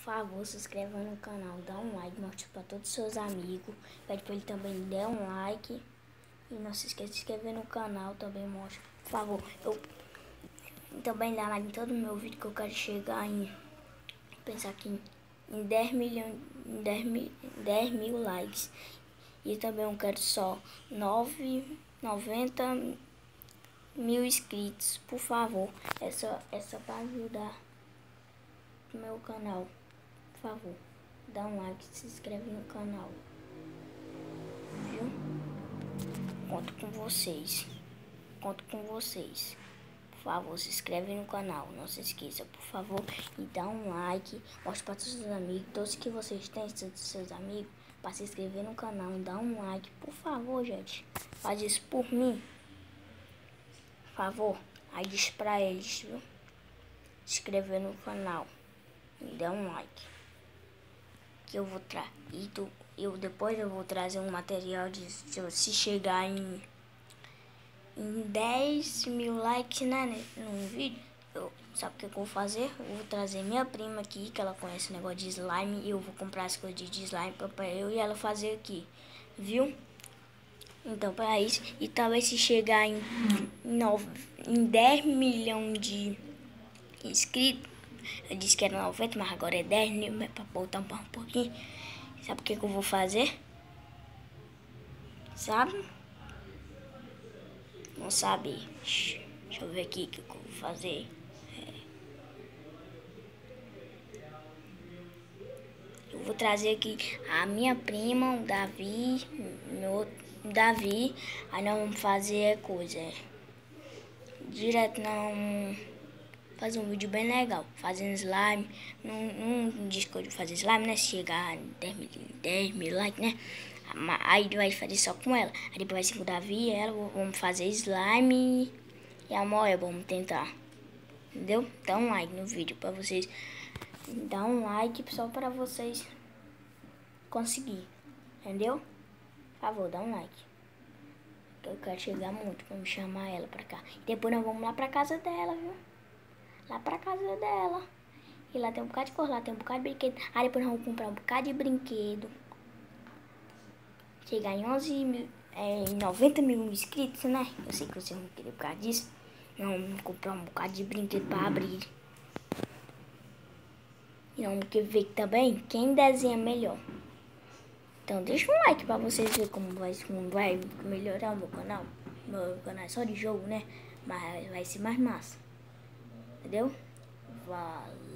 favor, se inscreva no canal, dá um like, mostre para todos os seus amigos. Pede para ele também dar um like. E não se esqueça de se inscrever no canal também, mostre. Por favor, também dá like em todo o meu vídeo que eu quero chegar em... Pensar aqui em 10 milhões, 10 mil likes. E também eu quero só 90 mil inscritos, por favor. Essa para ajudar o meu canal. Por favor, dá um like, se inscreve no canal. Viu? Conto com vocês. Conto com vocês. Por favor, se inscreve no canal. Não se esqueça, por favor. E dá um like. Mostre para todos os seus amigos. Todos que vocês têm, todos os seus amigos. Para se inscrever no canal e dar um like. Por favor, gente. Faz isso por mim. Por favor. Aí diz pra eles, viu? Se inscrever no canal. E dá um like. Que eu vou depois eu vou trazer um material de se chegar em 10 mil likes, né, num vídeo. Sabe o que eu vou fazer? Eu vou trazer minha prima aqui, que ela conhece o negócio de slime, e eu vou comprar as coisas de slime pra eu e ela fazer aqui, viu? Então, para isso, e talvez se chegar em 10 milhões de inscritos, eu disse que era 90, mas agora é 10 mil, para botar um pouquinho. Sabe o que eu vou fazer? Sabe? Não sabe? Deixa eu ver aqui o que eu vou fazer. Eu vou trazer aqui a minha prima, o Davi, aí nós vamos fazer coisa. Direto não fazer um vídeo bem legal, fazendo slime. Não diz que eu vou fazer slime, né? Se chegar a 10 mil likes, né? Aí vai fazer só com ela. Aí depois vai ser com o Davi e ela, vamos fazer slime e a Moia, vamos tentar. Entendeu? Dá um like no vídeo pra vocês. Dá um like só pra vocês conseguir. Entendeu? Por favor, dá um like. Eu quero chegar muito pra me chamar ela pra cá. Depois nós vamos lá pra casa dela, viu? Lá pra casa dela. E lá tem um bocado de coisa, lá tem um bocado de brinquedo. Aí depois nós vamos comprar um bocado de brinquedo. Chegar em 90 mil inscritos, né? Eu sei que vocês vão querer por causa disso. Nós vamos comprar um bocado de brinquedo pra abrir. E nós vamos ver também quem desenha melhor. Então deixa um like pra vocês verem como vai melhorar o meu canal. Meu canal é só de jogo, né? Mas vai ser mais massa. Entendeu? Valeu.